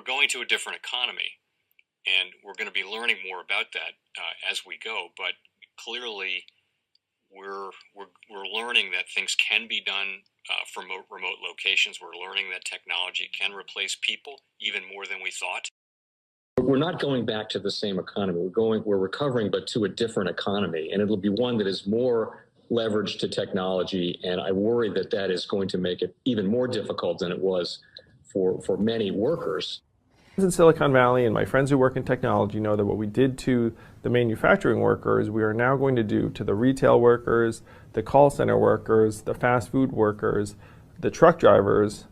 going to a different economy, and we're going to be learning more about that as we go. But clearly, we're learning that things can be done from remote locations. We're learning that technology can replace people even more than we thought. We're not going back to the same economy. We're recovering, but to a different economy, and it'll be one that is more leveraged to technology. And I worry that that is going to make it even more difficult than it was for many workers. In Silicon Valley, and my friends who work in technology know that what we did to the manufacturing workers, we are now going to do to the retail workers, the call center workers, the fast food workers, the truck drivers,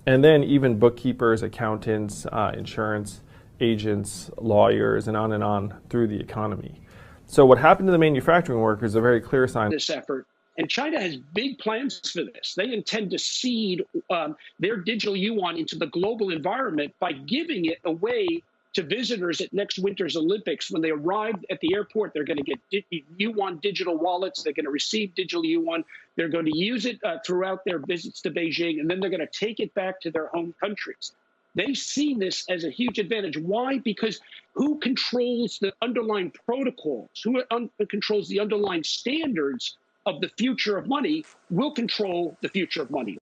and then even bookkeepers, accountants, insurance agents, lawyers, and on through the economy. So what happened to the manufacturing workers is a very clear sign. This effort. And China has big plans for this. They intend to seed their digital yuan into the global environment by giving it away to visitors at next winter's Olympics. When they arrive at the airport, they're going to get yuan digital wallets. They're going to receive digital yuan. They're going to use it throughout their visits to Beijing, and then they're going to take it back to their home countries. They see this as a huge advantage. Why? Because who controls the underlying protocols, who controls the underlying standards of the future of money will control the future of money.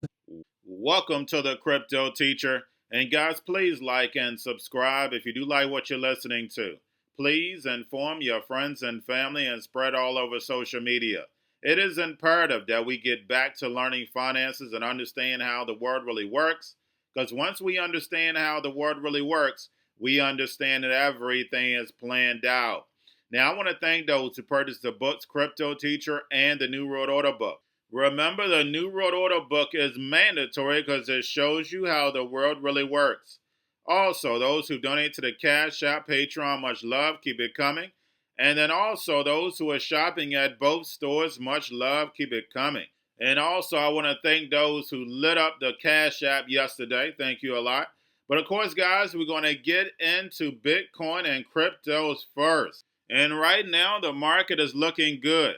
Welcome to the Crypto Teacher. And guys, please like and subscribe if you do like what you're listening to. Please inform your friends and family and spread all over social media. It is imperative that we get back to learning finances and understand how the world really works. Because once we understand how the world really works, we understand that everything is planned out. Now, I want to thank those who purchased the books Cryptoteacher and the New World Order book. Remember, the New World Order book is mandatory because it shows you how the world really works. Also, those who donate to the Cash App, Patreon, much love, keep it coming. And then also those who are shopping at both stores, much love, keep it coming. And also, I want to thank those who lit up the Cash App yesterday. Thank you a lot. But of course, guys, we're going to get into Bitcoin and cryptos first. And right now, the market is looking good.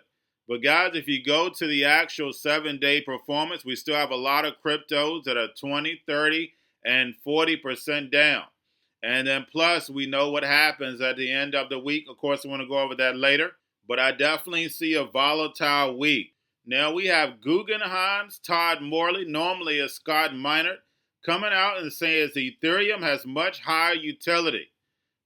But guys, if you go to the actual 7-day performance, we still have a lot of cryptos that are 20, 30, and 40% down. And then plus, we know what happens at the end of the week. Of course, I want to go over that later. But I definitely see a volatile week. Now we have Guggenheim's Todd Morley, normally a Scott Minerd, coming out and saying Ethereum has much higher utility.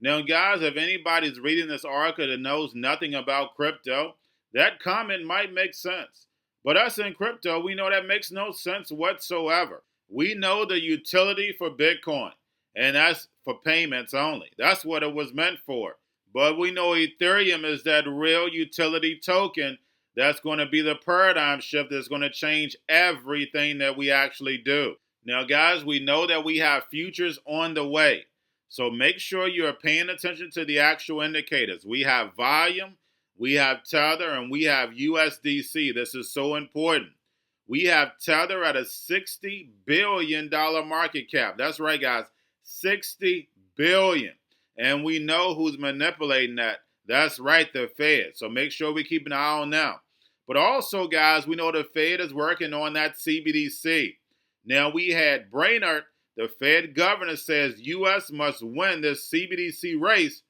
Now guys, if anybody's reading this article that knows nothing about crypto, that comment might make sense. But us in crypto, we know that makes no sense whatsoever. We know the utility for Bitcoin, and that's for payments only. That's what it was meant for. But we know Ethereum is that real utility token that's going to be the paradigm shift that's going to change everything that we actually do. Now, guys, we know that we have futures on the way. So make sure you're paying attention to the actual indicators. We have volume, we have Tether, and we have USDC. This is so important. We have Tether at a $60 billion market cap. That's right, guys, $60 billion. And we know who's manipulating that. That's right, the Fed. So make sure we keep an eye on them. But also, guys, we know the Fed is working on that CBDC. Now, we had Brainerd, the Fed governor, says U.S. must win this CBDC race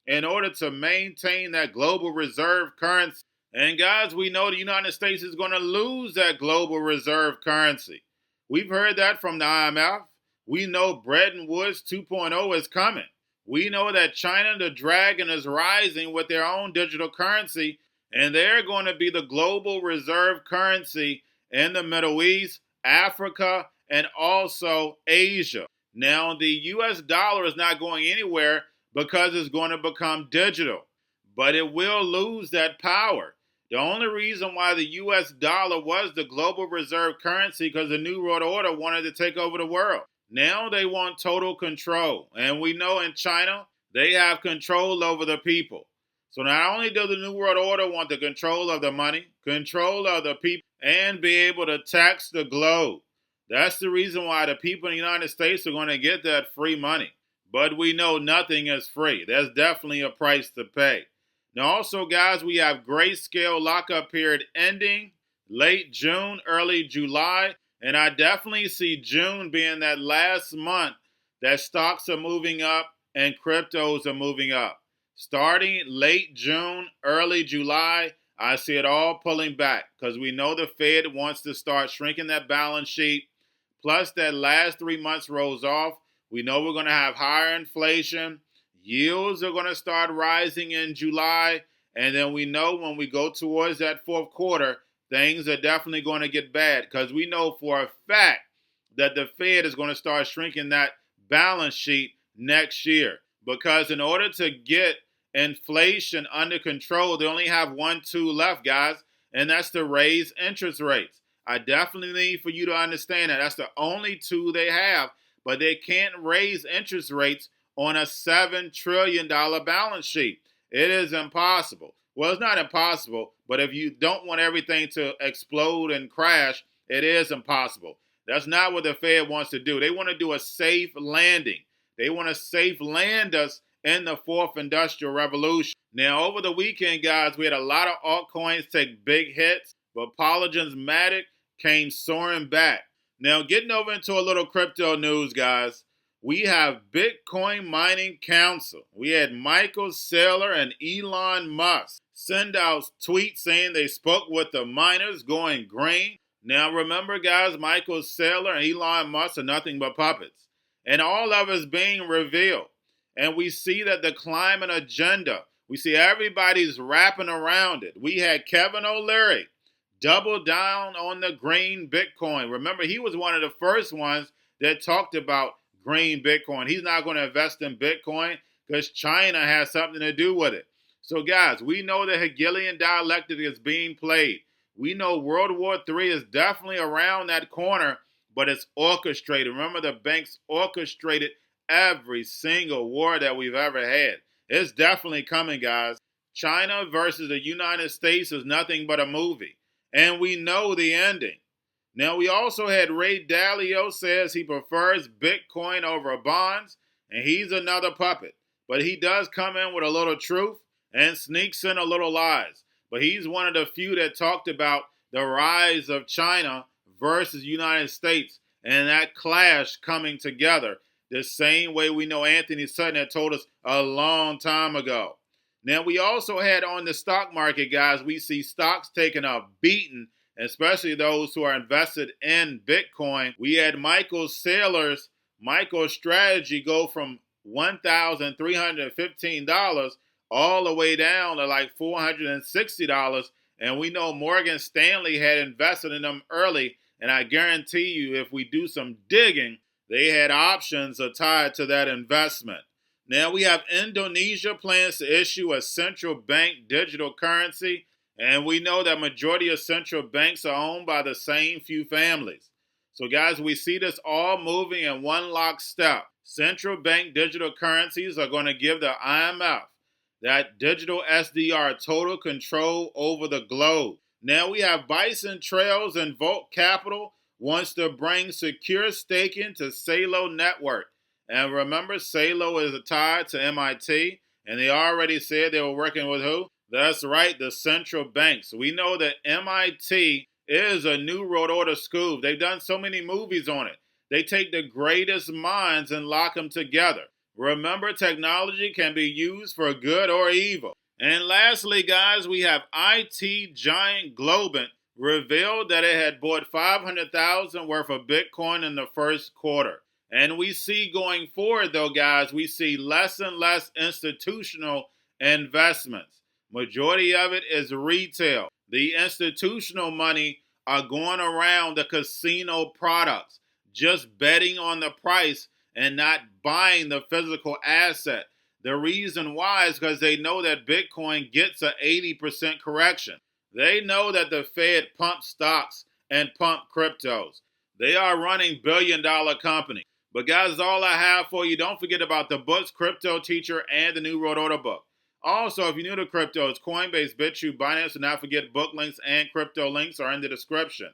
in order to maintain that global reserve currency. And, guys, we know the United States is going to lose that global reserve currency. We've heard that from the IMF. We know Bretton Woods 2.0 is coming. We know that China, the dragon, is rising with their own digital currency, and they're going to be the global reserve currency in the Middle East, Africa, and also Asia. Now, the US dollar is not going anywhere because it's going to become digital, but it will lose that power. The only reason why the US dollar was the global reserve currency because the New World Order wanted to take over the world. Now they want total control. And we know in China, they have control over the people. So not only does the New World Order want the control of the money, control of the people, and be able to tax the globe. That's the reason why the people in the United States are going to get that free money. But we know nothing is free. There's definitely a price to pay. Now also, guys, we have grayscale lockup period ending late June, early July. And I definitely see June being that last month that stocks are moving up and cryptos are moving up. Starting late June, early July, I see it all pulling back because we know the Fed wants to start shrinking that balance sheet. Plus, that last 3 months rolls off. We know we're going to have higher inflation. Yields are going to start rising in July. And then we know when we go towards that fourth quarter, things are definitely going to get bad because we know for a fact that the Fed is going to start shrinking that balance sheet next year. Because in order to get inflation under control, they only have one tool left, guys, and that's to raise interest rates. I definitely need for you to understand that. That's the only tool they have, but they can't raise interest rates on a $7 trillion balance sheet. It is impossible. Well, it's not impossible, but if you don't want everything to explode and crash, it is impossible. That's not what the Fed wants to do. They want to do a safe landing. They want to safe land us in the fourth industrial revolution. Now, over the weekend, guys, we had a lot of altcoins take big hits, but Polygon's Matic came soaring back. Now, getting over into a little crypto news, guys, we have Bitcoin Mining Council. We had Michael Saylor and Elon Musk send out tweets saying they spoke with the miners going green. Now, remember, guys, Michael Saylor and Elon Musk are nothing but puppets. And all of it is being revealed. And we see that the climate agenda, we see everybody's wrapping around it. We had Kevin OLeary double down on the green Bitcoin. Remember, he was one of the first ones that talked about green Bitcoin. He's not going to invest in Bitcoin because China has something to do with it. So, guys, we know the Hegelian dialectic is being played. We know World War III is definitely around that corner, but it's orchestrated. Remember, the banks orchestrated every single war that we've ever had. It's definitely coming, guys. China versus the United States is nothing but a movie. And we know the ending. Now, we also had Ray Dalio says he prefers Bitcoin over bonds, and he's another puppet. But he does come in with a little truth and sneaks in a little lies. But he's one of the few that talked about the rise of China versus United States and that clash coming together the same way we know Anthony Sutton had told us a long time ago. Now, we also had on the stock market, guys, we see stocks taking a beating, especially those who are invested in Bitcoin. We had Michael Saylor's MicroStrategy go from $1,315 all the way down to like $460. And we know Morgan Stanley had invested in them early. And I guarantee you, if we do some digging, they had options tied to that investment. Now we have Indonesia plans to issue a central bank digital currency. And we know that majority of central banks are owned by the same few families. So guys, we see this all moving in one lockstep. Central bank digital currencies are going to give the IMF that digital SDR total control over the globe. Now we have Bison Trails and Volt Capital wants to bring secure staking to Saylor Network. And remember, Saylor is tied to MIT, and they already said they were working with who? That's right, the central banks. We know that MIT is a new world order school. They've done so many movies on it. They take the greatest minds and lock them together. Remember, technology can be used for good or evil. And lastly, guys, we have IT giant Globant revealed that it had bought $500,000 worth of Bitcoin in the first quarter. And we see going forward, though, guys, we see less and less institutional investments. Majority of it is retail. The institutional money are going around the casino products, just betting on the price and not buying the physical asset. The reason why is because they know that Bitcoin gets an 80% correction. They know that the Fed pumps stocks and pump cryptos. They are running billion-dollar companies. But guys, that's all I have for you. Don't forget about the books, Cryptoteacher, and the New World Order book. Also, if you're new to crypto, it's Coinbase, Bitrue, Binance, and not forget book links and crypto links are in the description.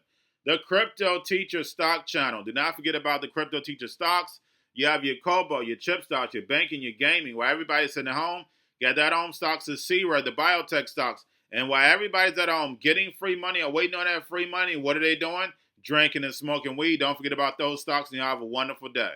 The Cryptoteacher stock channel. Do not forget about the Cryptoteacher stocks. You have your Kobo, your chip stocks, your banking, your gaming. While everybody's sitting at home, get that home stocks is Xrp, the biotech stocks. And while everybody's at home getting free money or waiting on that free money, what are they doing? Drinking and smoking weed. Don't forget about those stocks, and you have a wonderful day.